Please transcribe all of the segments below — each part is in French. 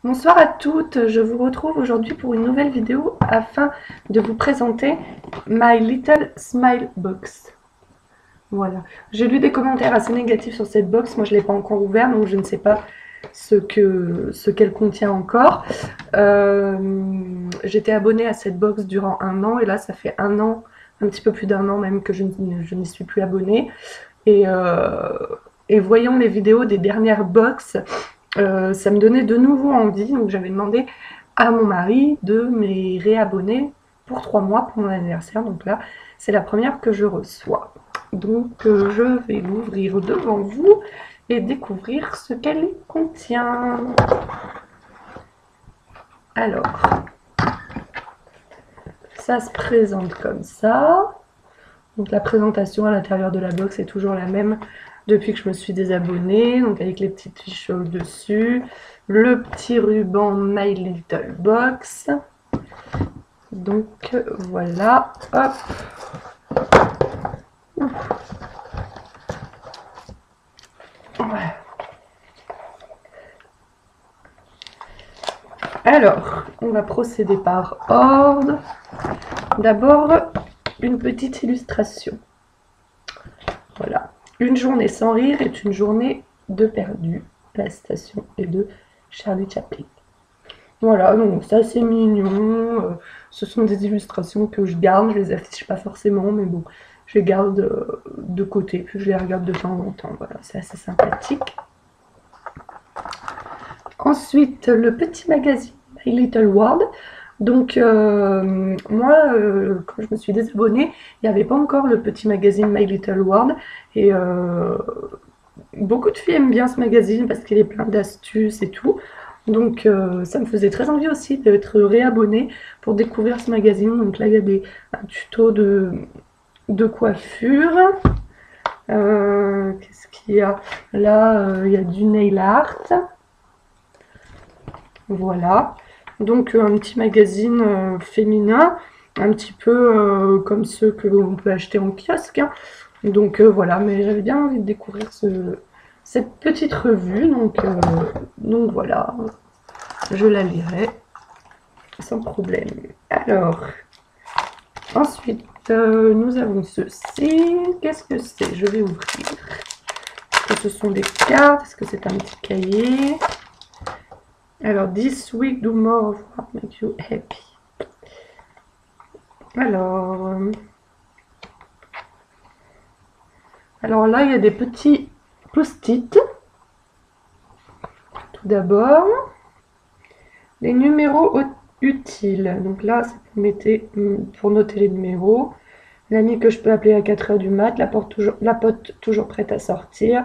Bonsoir à toutes, je vous retrouve aujourd'hui pour une nouvelle vidéo afin de vous présenter My Little Smile Box. Voilà, j'ai lu des commentaires assez négatifs sur cette box, moi je ne l'ai pas encore ouverte donc je ne sais pas ce qu'elle contient encore. J'étais abonnée à cette box durant un an et là ça fait un an, un petit peu plus d'un an même que je n'y suis plus abonnée. Et, euh, et voyant les vidéos des dernières box, ça me donnait de nouveau envie, donc j'avais demandé à mon mari de me réabonner pour 3 mois pour mon anniversaire. Donc là, c'est la première que je reçois. Donc je vais l'ouvrir devant vous et découvrir ce qu'elle contient. Alors, ça se présente comme ça. Donc la présentation à l'intérieur de la box est toujours la même depuis que je me suis désabonnée, donc avec les petites fiches au-dessus, le petit ruban My Little Box. Donc voilà, hop. Alors, on va procéder par ordre. D'abord, une petite illustration. Voilà. Une journée sans rire est une journée de perdu. La citation est de Charlie Chaplin. Voilà, donc ça c'est mignon. Ce sont des illustrations que je garde, je les affiche pas forcément, mais bon, je les garde de côté, puis je les regarde de temps en temps. Voilà, c'est assez sympathique. Ensuite, le petit magazine My Little World. Donc, moi, quand je me suis désabonnée, il n'y avait pas encore le petit magazine My Little World. Et beaucoup de filles aiment bien ce magazine parce qu'il est plein d'astuces et tout. Donc, ça me faisait très envie aussi d'être réabonnée pour découvrir ce magazine. Donc là, il y a un tuto de coiffure. Qu'est-ce qu'il y a là? Il y a du nail art. Voilà. Donc un petit magazine féminin, un petit peu comme ceux que l'on peut acheter en kiosque, hein. Donc voilà, mais j'avais bien envie de découvrir cette petite revue, donc voilà, je la lirai sans problème. Alors, ensuite, nous avons ceci. Qu'est-ce que c'est? Je vais ouvrir. Est-ce que ce sont des cartes? Est-ce que c'est un petit cahier? Alors, this week, do more of what makes you happy. Alors là, il y a des petits post-it. Tout d'abord, les numéros utiles. Donc là, c'est pour noter les numéros. L'ami que je peux appeler à 4 h du mat, la pote toujours prête à sortir,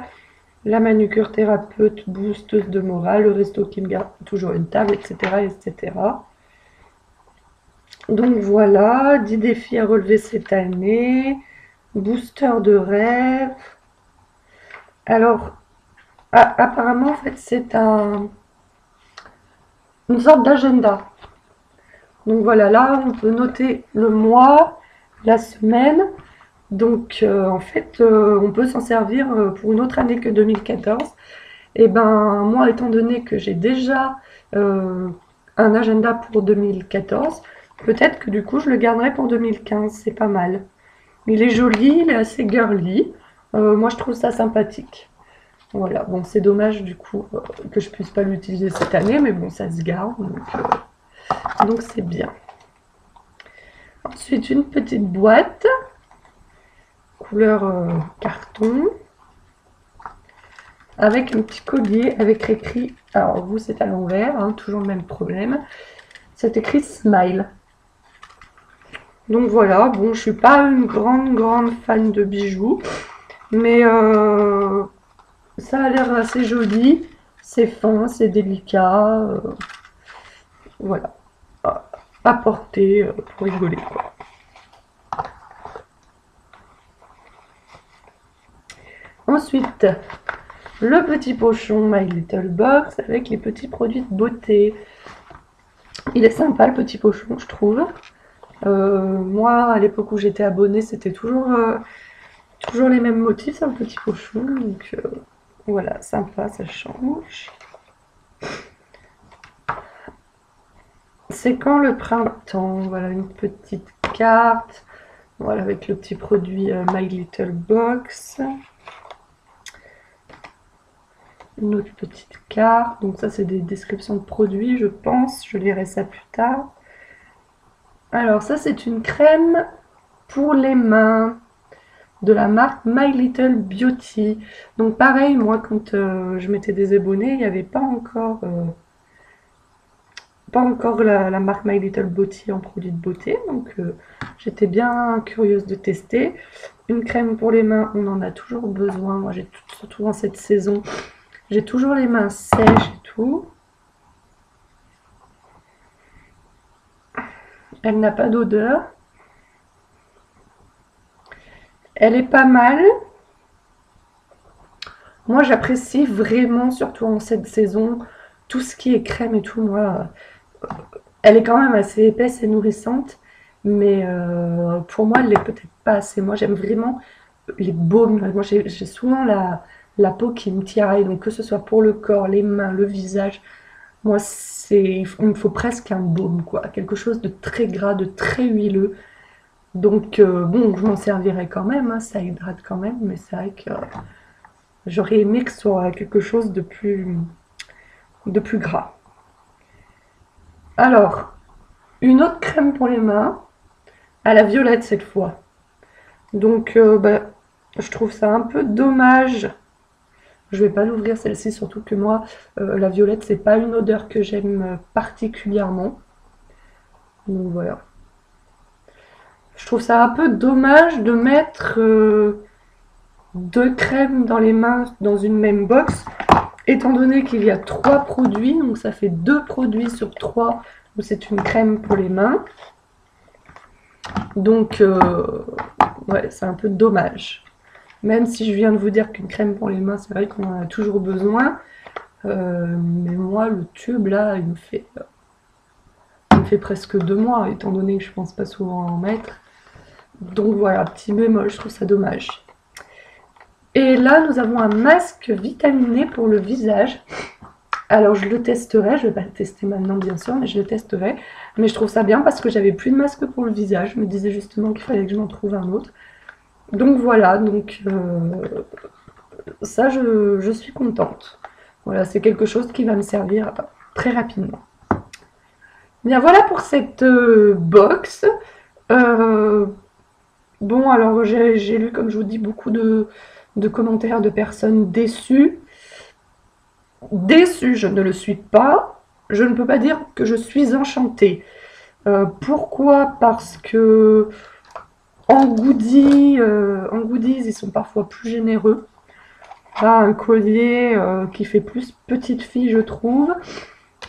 la manucure thérapeute boosteuse de morale, le resto qui me garde toujours une table, etc., etc. Donc voilà, 10 défis à relever cette année, booster de rêve. Alors, apparemment, en fait, c'est une sorte d'agenda. Donc voilà, là, on peut noter le mois, la semaine. Donc, en fait, on peut s'en servir pour une autre année que 2014. Et ben, moi, étant donné que j'ai déjà un agenda pour 2014, peut-être que du coup, je le garderai pour 2015. C'est pas mal. Il est joli, il est assez girly. Moi, je trouve ça sympathique. Voilà, bon, c'est dommage du coup que je puisse pas l'utiliser cette année, mais bon, ça se garde, donc c'est bien. Ensuite, une petite boîte, couleur carton, avec un petit collier avec écrit, alors vous c'est à l'envers, hein, toujours le même problème, c'est écrit Smile. Donc voilà, bon, je suis pas une grande fan de bijoux, mais ça a l'air assez joli, c'est fin, c'est délicat, voilà, à porter pour rigoler, quoi. Ensuite, le petit pochon My Little Box avec les petits produits de beauté. Il est sympa le petit pochon, je trouve. Moi, à l'époque où j'étais abonnée, c'était toujours les mêmes motifs, un petit pochon. Donc voilà, sympa, ça change. C'est quand le printemps? Voilà une petite carte. Voilà avec le petit produit My Little Box. Une autre petite carte. Donc ça c'est des descriptions de produits je pense. Je lirai ça plus tard. Alors ça c'est une crème pour les mains de la marque My Little Beauty. Donc pareil, moi quand je m'étais désabonnée, il n'y avait pas encore la marque My Little Beauty en produit de beauté. Donc j'étais bien curieuse de tester. Une crème pour les mains, on en a toujours besoin. Moi j'ai surtout en cette saison, j'ai toujours les mains sèches et tout. Elle n'a pas d'odeur. Elle est pas mal. Moi, j'apprécie vraiment, surtout en cette saison, tout ce qui est crème et tout. Moi, elle est quand même assez épaisse et nourrissante, mais pour moi, elle l'est peut-être pas assez. Moi, j'aime vraiment les baumes. Moi, j'ai souvent la peau qui me tiraille, donc que ce soit pour le corps, les mains, le visage. Moi, il me faut presque un baume, quoi. Quelque chose de très gras, de très huileux. Donc, bon, je m'en servirai quand même, hein, ça hydrate quand même, mais c'est vrai que j'aurais aimé que ce soit quelque chose de plus gras. Alors, une autre crème pour les mains, à la violette cette fois. Donc, bah, je trouve ça un peu dommage. Je vais pas l'ouvrir celle-ci, surtout que moi, la violette, c'est pas une odeur que j'aime particulièrement. Donc voilà. Je trouve ça un peu dommage de mettre deux crèmes dans les mains dans une même box, étant donné qu'il y a 3 produits, donc ça fait 2 produits sur 3 où c'est une crème pour les mains. Donc ouais, c'est un peu dommage. Même si je viens de vous dire qu'une crème pour les mains, c'est vrai qu'on en a toujours besoin. Mais moi, le tube là, il me fait presque 2 mois, étant donné que je pense pas souvent en mettre. Donc voilà, petit bémol, je trouve ça dommage. Et là, nous avons un masque vitaminé pour le visage. Alors, je le testerai. Je ne vais pas le tester maintenant, bien sûr, mais je le testerai. Mais je trouve ça bien parce que j'avais plus de masque pour le visage. Je me disais justement qu'il fallait que je m'en trouve un autre. Donc voilà, donc ça, je suis contente. Voilà, c'est quelque chose qui va me servir très rapidement. Bien, voilà pour cette box. Euh, bon, alors j'ai lu, comme je vous dis, beaucoup de commentaires de personnes déçues. Déçue, je ne le suis pas. Je ne peux pas dire que je suis enchantée. Pourquoi? Parce que en goodies, ils sont parfois plus généreux. Là, un collier qui fait plus petite fille, je trouve.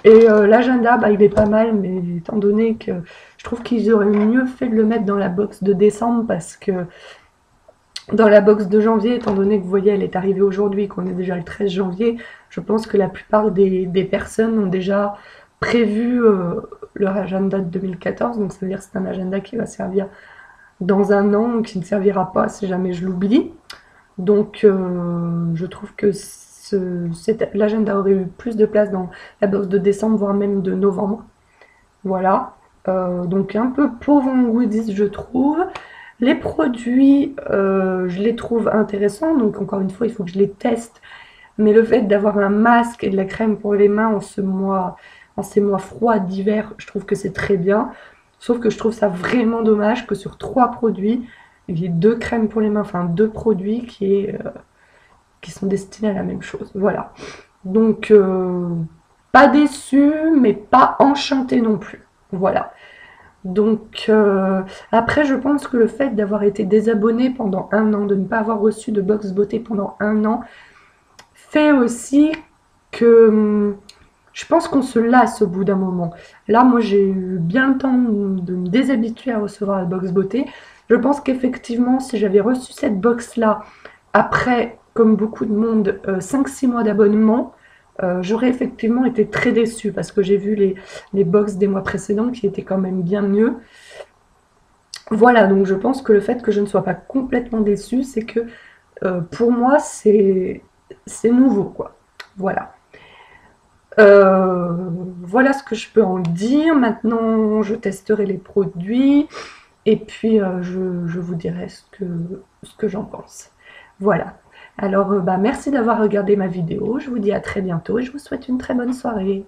Et l'agenda, bah, il est pas mal, mais étant donné que je trouve qu'ils auraient mieux fait de le mettre dans la box de décembre, parce que dans la box de janvier, étant donné que vous voyez, elle est arrivée aujourd'hui, qu'on est déjà le 13 janvier, je pense que la plupart des personnes ont déjà prévu leur agenda de 2014. Donc ça veut dire que c'est un agenda qui va servir dans un an ou qui ne servira pas si jamais je l'oublie. Donc je trouve que l'agenda aurait eu plus de place dans la box de décembre, voire même de novembre. Voilà. Donc un peu pauvre en goodies, je trouve. Les produits, je les trouve intéressants, donc encore une fois, il faut que je les teste. Mais le fait d'avoir un masque et de la crème pour les mains en ces mois froids d'hiver, je trouve que c'est très bien. Sauf que je trouve ça vraiment dommage que sur 3 produits, il y ait 2 crèmes pour les mains, enfin 2 produits qui sont destinés à la même chose. Voilà. Donc, pas déçu, mais pas enchanté non plus. Voilà. Donc après, je pense que le fait d'avoir été désabonné pendant un an, de ne pas avoir reçu de box beauté pendant un an, fait aussi que je pense qu'on se lasse au bout d'un moment. Là, moi, j'ai eu bien le temps de me déshabituer à recevoir la box beauté. Je pense qu'effectivement, si j'avais reçu cette box-là après, comme beaucoup de monde, 5-6 mois d'abonnement, j'aurais effectivement été très déçue parce que j'ai vu les box des mois précédents qui étaient quand même bien mieux. Voilà, donc je pense que le fait que je ne sois pas complètement déçue, c'est que pour moi, c'est nouveau, quoi. Voilà. voilà ce que je peux en dire. Maintenant, je testerai les produits et puis je vous dirai ce que j'en pense. Voilà. Alors, bah, merci d'avoir regardé ma vidéo. Je vous dis à très bientôt et je vous souhaite une très bonne soirée.